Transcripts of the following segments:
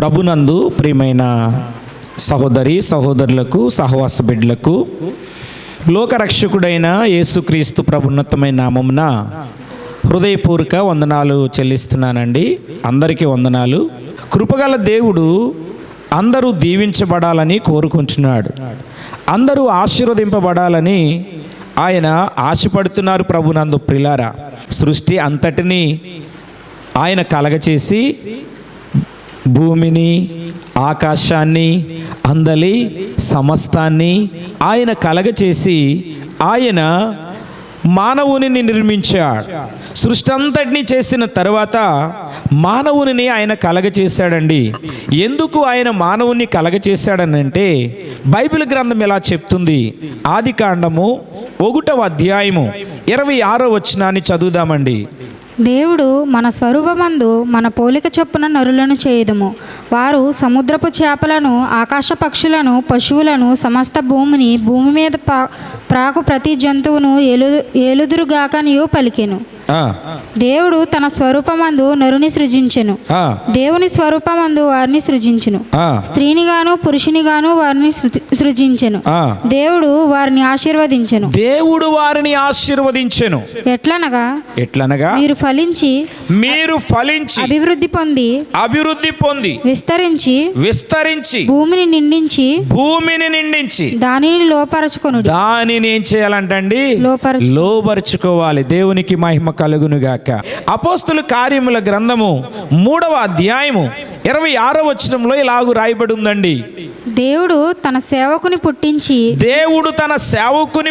ప్రభునందు ప్రియమైన సహోదరి సహోదరులకు సహవాస బిడ్డలకు లోకరక్షకుడైన యేసుక్రీస్తు ప్రభున్నతమైన నామమున హృదయపూర్వక వందనాలు చెల్లిస్తున్నానండి. అందరికీ వందనాలు. కృపగల దేవుడు అందరూ దీవించబడాలని కోరుకుంటున్నాడు. అందరూ ఆశీర్వదింపబడాలని ఆయన ఆశపడుతున్నారు. ప్రభునందు ప్రిలారా, సృష్టి అంతటినీ ఆయన కలగచేసి భూమిని, ఆకాశాన్ని, అందలి సమస్తాన్ని ఆయన కలగచేసి ఆయన మానవుని నిర్మించాడు. సృష్టి అంతటినీ చేసిన తర్వాత మానవుని ఆయన కలగచేశాడండి. ఎందుకు ఆయన మానవుని కలగచేశాడనంటే బైబిల్ గ్రంథం ఇలా చెప్తుంది. ఆదికాండము 1వ అధ్యాయము 26వ వచనాన్ని చదువుదామండి. దేవుడు మన స్వరూపమందు మన పోలిక చొప్పున నరులను చేయుదుము. వారు సముద్రపు చేపలను, ఆకాశ పక్షులను, పశువులను, సమస్త భూమిని, భూమి మీద ప్రాకు ప్రతి జంతువును ఏలుదురుగాకనియు పలికెను. దేవుడు తన స్వరూపమందు నరుని సృజించెను. దేవుని స్వరూపమందు వారిని సృజించెను. స్త్రీని గాను పురుషుని గాను వారిని సృజించెను. దేవుడు వారిని ఆశీర్వదించెను. దేవుడు వారిని ఆశీర్వదించెను. ఎట్లనగా మీరు ఫలించి అభివృద్ధి పొంది విస్తరించి భూమిని నిండించి దానిని లోపరచుకొనుడి. దానిని ఏం చేయాలంటండి? లోపరుచుకోవాలి. దేవునికి మహిమ కలుగునుగాక. అపోస్తుల కార్యముల గ్రంథము 3వ అధ్యాయము 26వ వచనంలో ఇలాగు రాయబడి ఉందండి. దేవుడు తన సేవకుని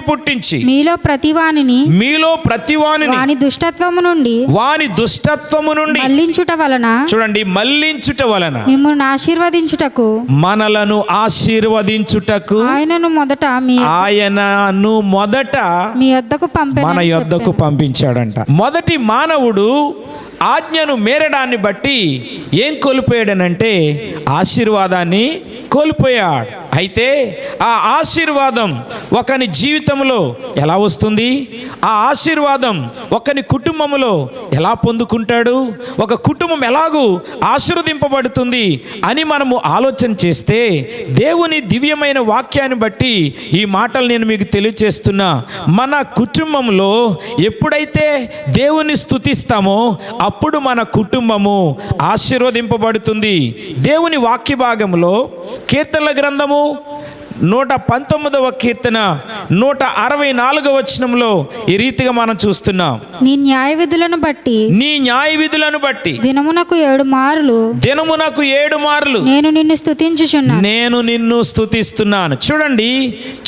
పుట్టించి మీలో ప్రతివానిని వాని దుష్టత్వము నుండి మళ్లించుట వలన మిమ్మును ఆశీర్వదించుటకు ఆయనను మొదట మీ యొద్దకు పంపించాడంట. మొదటి మానవుడు ఆజ్ఞను మేరడాన్ని బట్టి ఏం కోల్పోయాడనంటే ఆశీర్వాదాన్ని కోల్పోయాడు. అయితే ఆ ఆశీర్వాదం ఒకని జీవితంలో ఎలా వస్తుంది? ఆ ఆశీర్వాదం ఒకని కుటుంబంలో ఎలా పొందుకుంటాడు? ఒక కుటుంబం ఎలాగూ ఆశీర్వదింపబడుతుంది అని మనము ఆలోచన చేస్తే దేవుని దివ్యమైన వాక్యాన్ని బట్టి ఈ మాటలు నేను మీకు తెలియచేస్తున్నా. మన కుటుంబంలో ఎప్పుడైతే దేవుని స్తుతిస్తామో అప్పుడు మన కుటుంబము ఆశీర్వదింపబడుతుంది. దేవుని వాక్య భాగంలో కీర్తనల గ్రంథము 119వ కీర్తన 164వ వచనంలో ఈ రీతిగా మనం చూస్తున్నాం. నీ న్యాయ విధులను బట్టి దినమునకు 7 మార్లు నేను నిన్ను స్తుతిస్తున్నాను. చూడండి,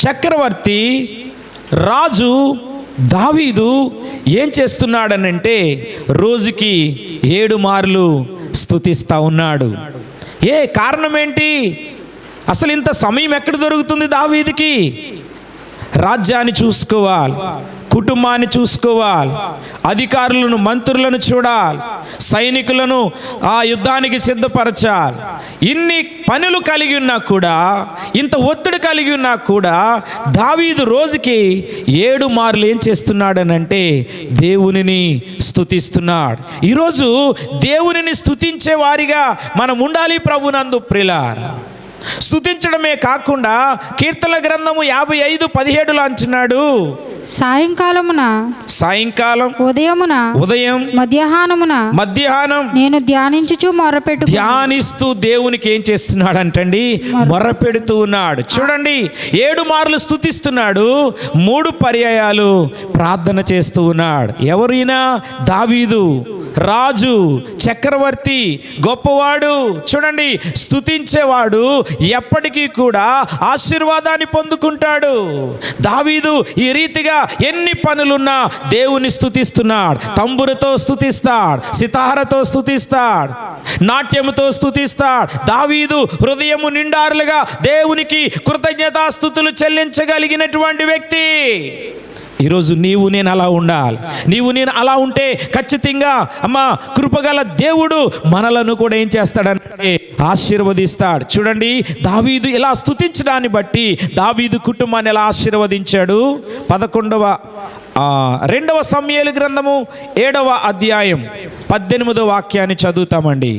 చక్రవర్తి రాజు దావీదు ఏం చేస్తున్నాడనంటే రోజుకి 7 మార్లు స్తుతిస్తా ఉన్నాడు. కారణం ఏంటి? అసలు ఇంత సమయం ఎక్కడ దొరుకుతుంది దావీదుకి? రాజ్యాన్ని చూసుకోవాలి, కుటుంబాన్ని చూసుకోవాలి, అధికారులను మంత్రులను చూడాలి, సైనికులను ఆ యుద్ధానికి సిద్ధపరచాలి. ఇన్ని పనులు కలిగి ఉన్నా కూడా, ఇంత ఒత్తిడి కలిగి ఉన్నా కూడా దావీదు రోజుకి 7 మార్లు ఏం చేస్తున్నాడనంటే దేవునిని స్తుతిస్తున్నాడు. ఈరోజు దేవునిని స్తుతించే వారిగా మనం ఉండాలి. ప్రభునందు ప్రియులారా, స్తుతించడమే కాకుండా కీర్తన గ్రంథము 55:17 అంటున్నాడు, సాయంకాలం ఉదయం మధ్యాహ్నం నేను ధ్యానిస్తూ దేవునికి ఏం చేస్తున్నాడు అంటండి? మొర్రపెడుతూ ఉన్నాడు. చూడండి, 7 మార్లు స్తుతిస్తున్నాడు, 3 పర్యాయాలు ప్రార్థన చేస్తూ ఉన్నాడు. ఎవరైనా దావీదు రాజు, చక్రవర్తి, గొప్పవాడు. చూడండి, స్తుతించేవాడు ఎప్పటికీ కూడా ఆశీర్వాదాన్ని పొందుకుంటాడు. దావీదు ఈ రీతిగా ఎన్ని పనులున్నా దేవుని స్తుతిస్తున్నాడు. తంబురతో స్తుతిస్తాడు, సితారతో స్తుతిస్తాడు, నాట్యముతో స్తుతిస్తాడు. దావీదు హృదయము నిండారులుగా దేవునికి కృతజ్ఞతాస్తుతులు చెల్లించగలిగినటువంటి వ్యక్తి. ఈరోజు నీవు నేను అలా ఉండాలి. నీవు నేను అలా ఉంటే ఖచ్చితంగా కృపగల దేవుడు మనలను కూడా ఏం చేస్తాడంటే ఆశీర్వదిస్తాడు. చూడండి, దావీదు ఇలా స్తుతించడాన్ని బట్టి దావీదు కుటుంబాన్ని ఎలా ఆశీర్వదించాడు? 2వ సమూయేలు గ్రంథము 7వ అధ్యాయం 18వ వాక్యాన్ని చదువుతామండి.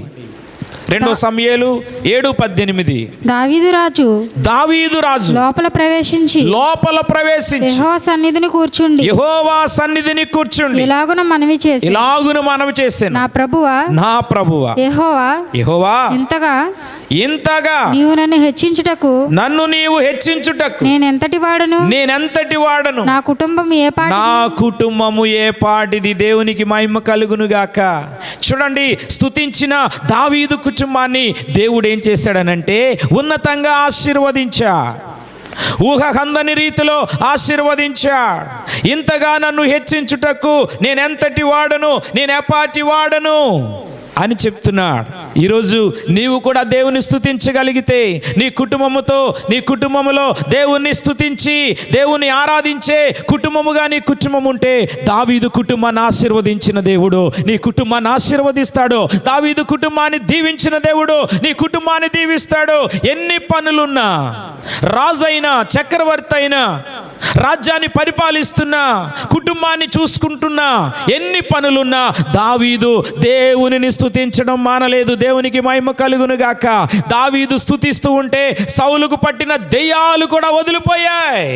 రెండో సమూయేలు 7:18. దావీదు రాజు లోపల ప్రవేశించి యెహోవా సన్నిధిని కూర్చుండి ఇలాగున మనవి చేసెను, నా ప్రభువా యెహోవా ఇంతగా నీవు నన్ను హెచ్చించుటకు నేనెంతటి వాడను, నా కుటుంబము ఏ పాటిది. దేవునికి మహిమ కలుగును గాక. చూడండి, స్తుతించిన దావీదు కుటుంబాన్ని దేవుడు ఏం చేశాడనంటే ఉన్నతంగా ఆశీర్వదించాడు, ఊహకందని రీతిలో ఆశీర్వదించాడు. ఇంతగా నన్ను హెచ్చించుటకు నేనెంతటి వాడను, నేనెపాటి వాడను అని చెప్తున్నాడు. ఈరోజు నీవు కూడా దేవుని స్తుతించగలిగితే, నీ కుటుంబములో దేవుణ్ణి స్తుతించి దేవుని ఆరాధించే కుటుంబముగా నీ కుటుంబం ఉంటే, దావీదు కుటుంబాన్ని ఆశీర్వదించిన దేవుడు నీ కుటుంబాన్ని ఆశీర్వదిస్తాడు. దావీదు కుటుంబాన్ని దీవించిన దేవుడు నీ కుటుంబాన్ని దీవిస్తాడు. ఎన్ని పనులున్నా, రాజైనా చక్రవర్తి అయినా, రాజ్యాన్ని పరిపాలిస్తున్నా, కుటుంబాన్ని చూసుకుంటున్నా, ఎన్ని పనులున్నా దావీదు దేవునిని స్తుతించడం మానలేదు. దేవునికి మహిమ కలుగును గాక. దావీదు స్తుతిస్తూ ఉంటే సౌలుకు పట్టిన దెయ్యాలు కూడా వదిలిపోయాయి.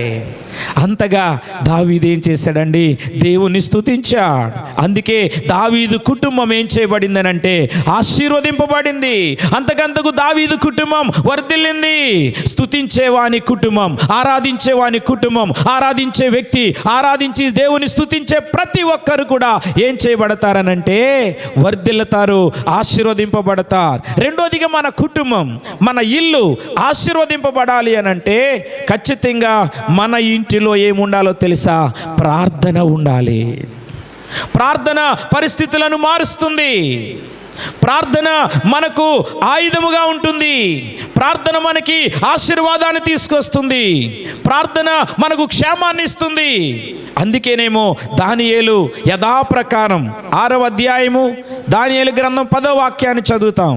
అంతగా దావీదు ఏం చేశాడండి? దేవుని స్తుతించాడు. అందుకే దావీదు కుటుంబం ఏం చేయబడిందనంటే ఆశీర్వదింపబడింది. అంతకంతకు దావీదు కుటుంబం వర్ధిల్లింది. స్తుతించేవాని కుటుంబం, ఆరాధించేవాని కుటుంబం, ఆరాధించే వ్యక్తి, ఆరాధించి దేవుని స్తుతించే ప్రతి ఒక్కరు కూడా ఏం చేయబడతారనంటే వర్ధిల్లుతారు, ఆశీర్వదింపబడతారు. రెండోదిగా మన కుటుంబం, మన ఇల్లు ఆశీర్వదింపబడాలి అనంటే ఖచ్చితంగా మన ఇంటిలో ఏముండాలో తెలుసా? ప్రార్థన ఉండాలి. ప్రార్థన పరిస్థితులను మారుస్తుంది. ప్రార్థన మనకు ఆయుధముగా ఉంటుంది. ప్రార్థన మనకి ఆశీర్వాదాన్ని తీసుకొస్తుంది. ప్రార్థన మనకు క్షేమాన్ని ఇస్తుంది. అందుకేనేమో దానియేలు యథాప్రకారం 6వ అధ్యాయము దానియేలు గ్రంథం 10వ వాక్యాన్ని చదువుతాం.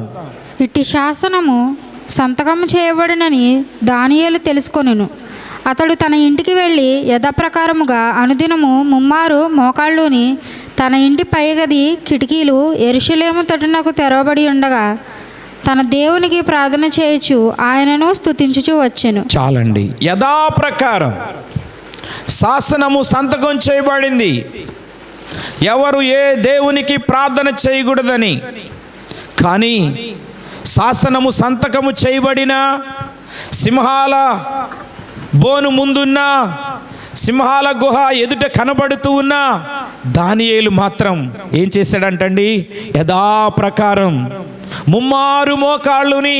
ఇట్టి శాసనము సంతకము చేయబడినని దానియేలు తెలుసుకొనెను. అతడు తన ఇంటికి వెళ్ళి యథాప్రకారముగా అనుదినము ముమ్మారు మోకాళ్ళుని తన ఇంటి పైగది కిటికీలు యెరూషలేము తట్టునకు తెరవబడి ఉండగా తన దేవునికి ప్రార్థన చేయుచు ఆయనను స్తుతించుచు వచ్చెను. చాలండి. యథాప్రకారం శాసనము సంతకం చేయబడింది. ఎవరు ఏ దేవునికి ప్రార్థన చేయకూడదని, కానీ శాసనము సంతకము చేయబడిన సింహాల బోను ముందున్న, సింహాల గుహ ఎదుట కనబడుతూ ఉన్న దానియేలు మాత్రం ఏం చేశాడంటండి? యథాప్రకారం ముమ్మారు మోకాళ్ళుని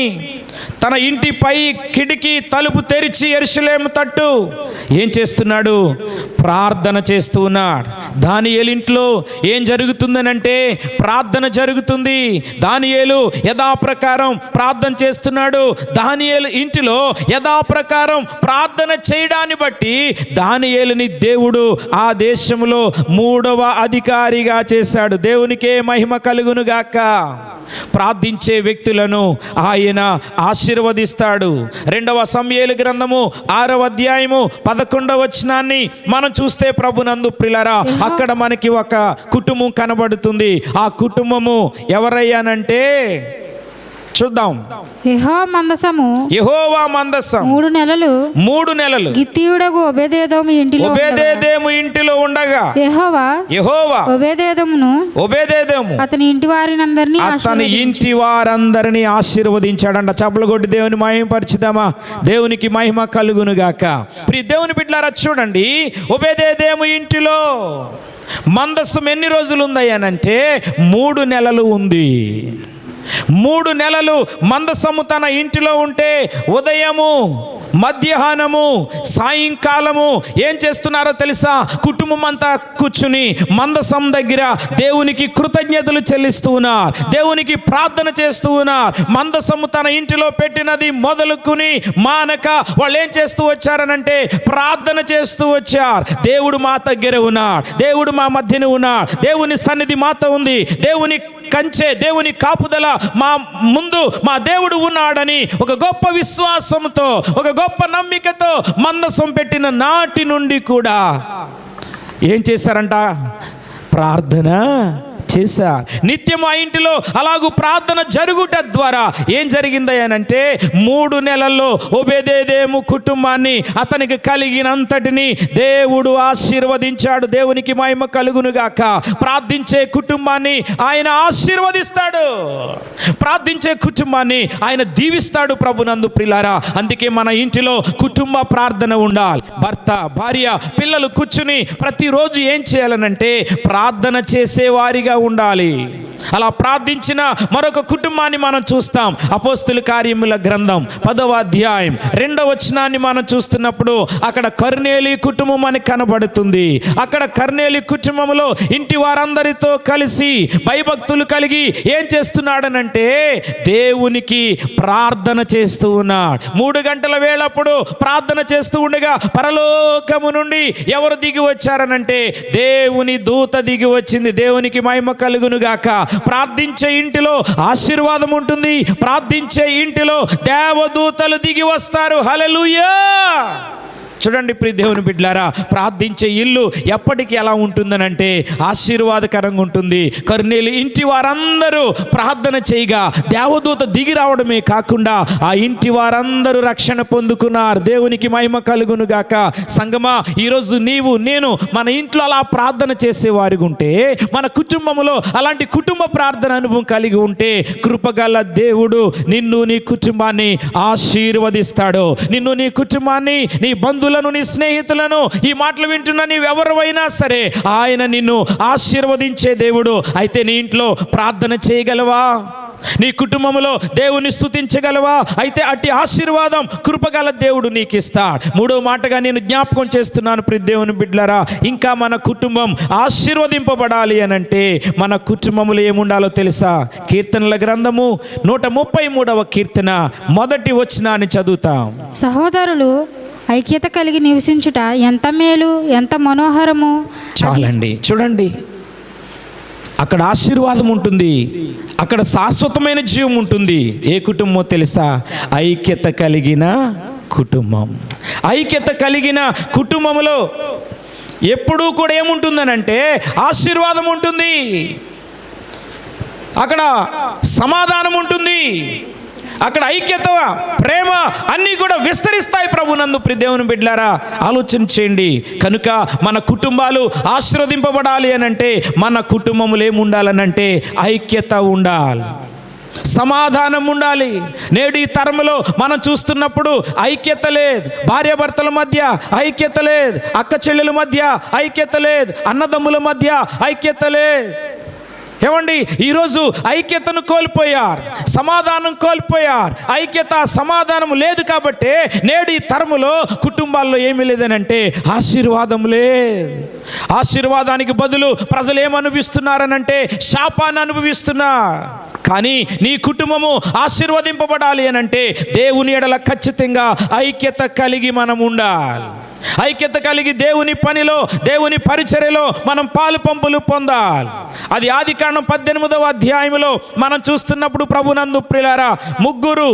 తన ఇంటి పై కిటికీ తలుపు తెరిచి యెరూషలేము తట్టు ఏం చేస్తున్నాడు? ప్రార్థన చేస్తూ ఉన్నాడు. దానియేలు ఇంట్లో ఏం జరుగుతుందనంటే ప్రార్థన జరుగుతుంది. దానియేలు యథాప్రకారం ప్రార్థన చేస్తున్నాడు. దానియేలు ఇంటిలో యథాప్రకారం ప్రార్థన చేయడాన్ని బట్టి దానియేలుని దేవుడు ఆ దేశంలో 3వ అధికారిగా చేశాడు. దేవునికే మహిమ కలుగును గాక. ప్రార్థించే వ్యక్తులను ఆయన ఆశీర్వదిస్తాడు. 2వ సమూయేలు గ్రంథము 6వ అధ్యాయము 11వ వచనాన్ని మనం చూస్తే ప్రభునందు ప్రియులారా, అక్కడ మనకి ఒక కుటుంబం కనబడుతుంది. ఆ కుటుంబము ఎవరయ్యానంటే చూద్దాం. యెహోవా మందసం 3 నెలలు గిత్తీయుడగు ఒబేదెదోము ఇంటిలో ఉండగా యెహోవా ఒబేదెదోమును అతని ఇంటి వారందరినీ ఆశీర్వదించాడంట. చప్పలు కొట్టి దేవుని మహిమపరిచిదామా? దేవునికి మహిమ కలుగును గాక. ప్రియ దేవుని బిడ్డలారా, చూడండి, ఒబేదెదోము ఇంటిలో మందసం ఎన్ని రోజులు ఉందయ్యానంటే 3 నెలలు ఉంది. 3 నెలలు మందసము తన ఇంటిలో ఉంటే ఉదయము, మధ్యాహ్నము, సాయంకాలము ఏం చేస్తున్నారో తెలుసా? కుటుంబం అంతా కూర్చుని మందసం దగ్గర దేవునికి కృతజ్ఞతలు చెల్లిస్తూ ఉన్నారు, దేవునికి ప్రార్థన చేస్తూ ఉన్నారు. మందసము తన ఇంటిలో పెట్టినది మొదలుకుని మానక వాళ్ళు ఏం చేస్తూ వచ్చారనంటే ప్రార్థన చేస్తూ వచ్చారు. దేవుడు మా దగ్గర ఉన్నాడు, దేవుడు మా మధ్యన ఉన్నాడు, దేవుని సన్నిధి మాతో ఉంది, దేవుని కంచె, దేవుని కాపుదల మా ముందు మా దేవుడు ఉన్నాడని ఒక గొప్ప విశ్వాసంతో, ఒక గొప్ప నమ్మికతో మందసం పెట్టిన నాటి నుండి కూడా ఏం చేశారంట? ప్రార్థన చేశా. నిత్యం ఆ ఇంటిలో అలాగూ ప్రార్థన జరుగుట ద్వారా ఏం జరిగిందనంటే 3 నెలల్లో ఓబేదేదోము కుటుంబాన్ని, అతనికి కలిగినంతటిని దేవుడు ఆశీర్వదించాడు. దేవునికి మహిమ కలుగును గాక. ప్రార్థించే కుటుంబాన్ని ఆయన ఆశీర్వదిస్తాడు, ప్రార్థించే కుటుంబాన్ని ఆయన దీవిస్తాడు ప్రభునందు ప్రియులారా. అందుకే మన ఇంటిలో కుటుంబ ప్రార్థన ఉండాలి. భర్త, భార్య, పిల్లలు కూర్చుని ప్రతిరోజు ఏం చేయాలనంటే ప్రార్థన చేసేవారిగా ఉండాలి. అలా ప్రార్థించిన మరొక కుటుంబాన్ని మనం చూస్తాం. అపోస్తుల కార్యముల గ్రంథం 10వ అధ్యాయం 2వ వచనాన్ని మనం చూస్తున్నప్పుడు అక్కడ కర్నేలి కుటుంబం అని కనబడుతుంది. అక్కడ కర్నేలి కుటుంబంలో ఇంటి వారందరితో కలిసి భయభక్తులు కలిగి ఏం చేస్తున్నాడనంటే దేవునికి ప్రార్థన చేస్తూ ఉన్నాడు. 3 గంటల వేళప్పుడు ప్రార్థన చేస్తూ ఉండగా పరలోకము నుండి ఎవరు దిగి వచ్చారనంటే దేవుని దూత దిగి వచ్చింది. దేవునికి మహిమ కలుగును గాక. ప్రార్థించే ఇంటిలో ఆశీర్వాదం ఉంటుంది. ప్రార్థించే ఇంటిలో దేవదూతలు దిగి వస్తారు. హల్లెలూయా. చూడండి ప్రియ దేవుని బిడ్డలారా, ప్రార్థించే ఇల్లు ఎప్పటికీ ఎలా ఉంటుందనంటే ఆశీర్వాదకరంగా ఉంటుంది. కర్నేలి ఇంటి వారందరూ ప్రార్థన చేయగా దేవదూత దిగి రావడమే కాకుండా ఆ ఇంటి వారందరూ రక్షణ పొందుకున్నారు. దేవునికి మహిమ కలుగును గాక. సంగమా, ఈరోజు నీవు నేను మన ఇంట్లో అలా ప్రార్థన చేసేవారిగా ఉంటే, మన కుటుంబంలో అలాంటి కుటుంబ ప్రార్థన అనుభవం కలిగి ఉంటే కృపగల దేవుడు నిన్ను, నీ కుటుంబాన్ని ఆశీర్వదిస్తాడు. నిన్ను, నీ కుటుంబాన్ని, నీ బంధువులను, నీ స్నేహితులను, ఈ మాటలు వింటున్న నీవెవరైనా సరే ఆయన నిన్ను ఆశీర్వదించే దేవుడు. అయితే నీ ఇంట్లో ప్రార్థన చేయగలవా? నీ కుటుంబంలో దేవుని స్తుతించగలవా? అయితే అట్టి ఆశీర్వాదం కృపగల దేవుడు నీకు ఇస్తాడు. 3వ మాటగా నేను జ్ఞాపకం చేస్తున్నాను ప్రియ దేవుని బిడ్డలారా, ఇంకా మన కుటుంబం ఆశీర్వదింపబడాలి అనంటే మన కుటుంబంలో ఏముండాలో తెలుసా? కీర్తనల గ్రంథము 133వ కీర్తన 1వ వచనాన్ని చదువుతాం. సహోదరులు ఐక్యత కలిగి నివసించుట ఎంత మేలు, ఎంత మనోహరము. చాలండి. చూడండి, అక్కడ ఆశీర్వాదం ఉంటుంది, అక్కడ శాశ్వతమైన జీవం ఉంటుంది. ఏ కుటుంబం తెలుసా? ఐక్యత కలిగిన కుటుంబం. ఐక్యత కలిగిన కుటుంబంలో ఎప్పుడూ కూడా ఏముంటుందనంటే ఆశీర్వాదం ఉంటుంది, అక్కడ సమాధానం ఉంటుంది, అక్కడ ఐక్యత, ప్రేమ అన్నీ కూడా విస్తరిస్తాయి ప్రభునందు ప్రియ దేవుని బిడ్డలారా. ఆలోచన చేయండి. కనుక మన కుటుంబాలు ఆశీర్వదింపబడాలి అనంటే మన కుటుంబములు ఏముండాలనంటే ఐక్యత ఉండాలి, సమాధానం ఉండాలి. నేడు ఈ తరములో మనం చూస్తున్నప్పుడు ఐక్యత లేదు. భార్యాభర్తల మధ్య ఐక్యత లేదు, అక్క చెల్లెల మధ్య ఐక్యత లేదు, అన్నదమ్ముల మధ్య ఐక్యత లేదు. ఏమండి, ఈరోజు ఐక్యతను కోల్పోయారు, సమాధానం కోల్పోయారు. ఐక్యత, సమాధానం లేదు కాబట్టి నేడు ఈ తరములో కుటుంబాల్లో ఏమీ లేదనంటే ఆశీర్వాదం లేదు. ఆశీర్వాదానికి బదులు ప్రజలు ఏమనుభవిస్తున్నారనంటే శాపాన్ని అనుభవిస్తున్నారు. కానీ నీ కుటుంబము ఆశీర్వదింపబడాలి అనంటే దేవుని ఎడల ఖచ్చితంగా ఐక్యత కలిగి మనం ఉండాలి. ఐక్యత కలిగి దేవుని పనిలో, దేవుని పరిచర్యలో మనం పాలు పంపులు పొందాలి. అది ఆదికాండం 18వ అధ్యాయంలో మనం చూస్తున్నప్పుడు ప్రభునందు ప్రియులారా 3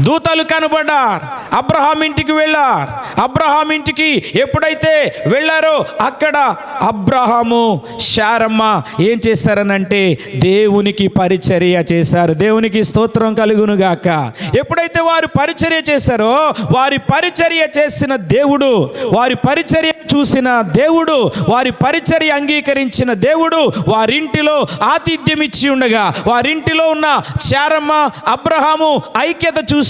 దూతలు కనబడ్డారు. అబ్రహాం ఇంటికి వెళ్ళారు. అబ్రహాం ఇంటికి ఎప్పుడైతే వెళ్ళారో అక్కడ అబ్రహాము, శారమ్మ ఏం చేశారనంటే దేవునికి పరిచర్య చేశారు. దేవునికి స్తోత్రం కలుగును గాక. ఎప్పుడైతే వారు పరిచర్య చేశారో, వారి పరిచర్య చేసిన దేవుడు, వారి పరిచర్య చూసిన దేవుడు, వారి పరిచర్య అంగీకరించిన దేవుడు వారింటిలో ఆతిథ్యం ఇచ్చి ఉండగా, వారింటిలో ఉన్న శారమ్మ, అబ్రహాము ఐక్యత చూశాడు,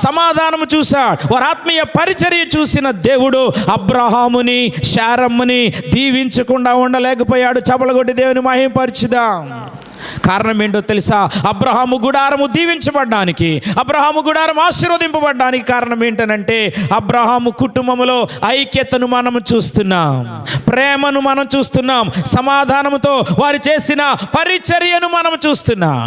సమాధానము చూశాడు. వారి ఆత్మీయ పరిచర్య చూసిన దేవుడు అబ్రహాముని, శారమ్మని దీవించకుండా ఉండలేకపోయాడు. చపలగొట్టి దేవుని మహిమపరచుదాం. కారణం ఏంటో తెలుసా? అబ్రహాము గుడారము దీవించబడ్డానికి, అబ్రహాము గుడారం ఆశీర్వదింపబడ్డానికి కారణం ఏంటనంటే అబ్రహాము కుటుంబంలో ఐక్యతను మనం చూస్తున్నాం, ప్రేమను మనం చూస్తున్నాం, సమాధానంతో వారు చేసిన పరిచర్యను మనం చూస్తున్నాం.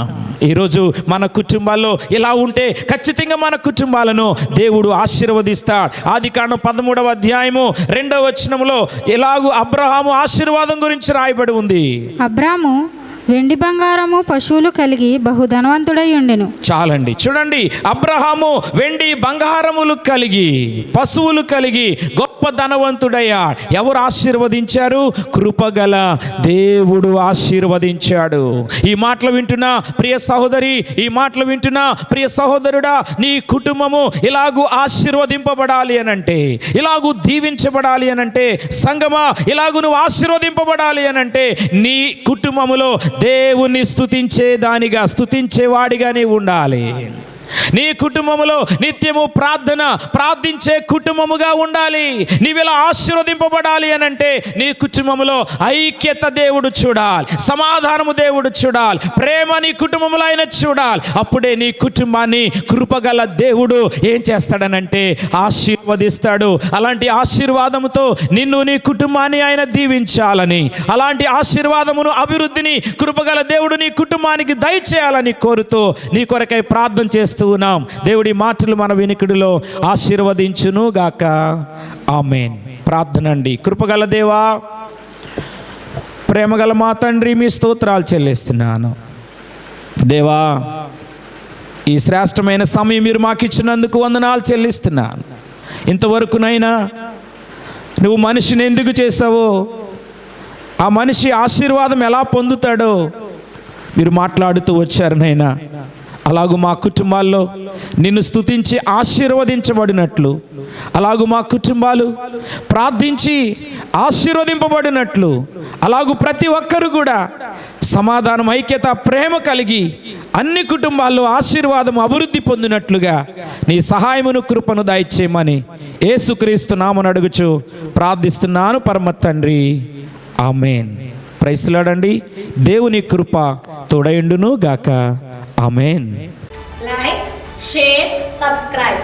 ఈరోజు మన కుటుంబాల్లో ఇలా ఉంటే ఖచ్చితంగా మన కుటుంబాలను దేవుడు ఆశీర్వదిస్తాడు. ఆదికాండం 13వ అధ్యాయము 2వ వచనంలో ఇలాగూ అబ్రహాము ఆశీర్వాదం గురించి రాయబడి ఉంది. అబ్రాము వెండి బంగారము పశువులు కలిగి బహుధనవంతుడై ఉండెను. చాలండి. చూడండి, అబ్రహాము వెండి బంగారములు కలిగి పశువులు కలిగి గొప్ప ధనవంతుడయ్యా. ఎవరు ఆశీర్వదించారు? కృపగల దేవుడు ఆశీర్వదించాడు. ఈ మాటలు వింటున్నా ప్రియ సహోదరి, ఈ మాటలు వింటున్నా ప్రియ సహోదరుడా, నీ కుటుంబము ఇలాగూ ఆశీర్వదింపబడాలి అనంటే, ఇలాగూ దీవించబడాలి అనంటే, సంగమా ఇలాగూ నువ్వు ఆశీర్వదింపబడాలి అనంటే, నీ కుటుంబములో దేవుణ్ణి స్తుతించేదానిగా, స్తుతించేవాడిగానే ఉండాలి. నీ కుటుంబములో నిత్యము ప్రార్థించే కుటుంబముగా ఉండాలి. నీవిలా ఆశీర్వదింపబడాలి అనంటే నీ కుటుంబములో ఐక్యత దేవుడు చూడాలి, సమాధానము దేవుడు చూడాలి, ప్రేమ నీ కుటుంబములో ఆయన చూడాలి. అప్పుడే నీ కుటుంబాన్ని కృపగల దేవుడు ఏం చేస్తాడనంటే ఆశీర్వదిస్తాడు. అలాంటి ఆశీర్వాదముతో నిన్ను నీ కుటుంబాన్ని ఆయన దీవించాలని, అలాంటి ఆశీర్వాదమును అభివృద్ధిని కృపగల దేవుడు నీ కుటుంబానికి దయచేయాలని కోరుతూ నీ కొరకై ప్రార్థన చేస్తూ ఉన్నాం. దేవుడి మాటలు మన వినికిడిలో ఆశీర్వదించును గాక. ఆమేన్. ప్రార్థన అండి. కృపగల దేవా, ప్రేమగల మా తండ్రి, మీ స్తోత్రాలు చెల్లిస్తున్నాను. దేవా, ఈ శ్రేష్టమైన సమయం మీరు మాకు ఇచ్చినందుకు వందనాలు చెల్లిస్తున్నాను. ఇంతవరకునైనా నువ్వు మనిషిని ఎందుకు చేసావో, ఆ మనిషి ఆశీర్వాదం ఎలా పొందుతాడో మీరు మాట్లాడుతూ వచ్చారు నైనా. అలాగూ మా కుటుంబాల్లో నిన్ను స్తుతించి ఆశీర్వదించబడినట్లు, అలాగూ మా కుటుంబాలు ప్రార్థించి ఆశీర్వదింపబడినట్లు, అలాగూ ప్రతి ఒక్కరు కూడా సమాధానం, ఐక్యత, ప్రేమ కలిగి అన్ని కుటుంబాల్లో ఆశీర్వాదం అభివృద్ధి పొందినట్లుగా నీ సహాయమును కృపను దయచేయమని యేసుక్రీస్తు నామమున అడుగుచు ప్రార్థిస్తున్నాను పరమ తండ్రి. ఆమేన్. ప్రైజ్ ది లార్డ్ అండి. దేవుని కృప తోడయుండును గాక. ఆమేన్. Like, share, subscribe.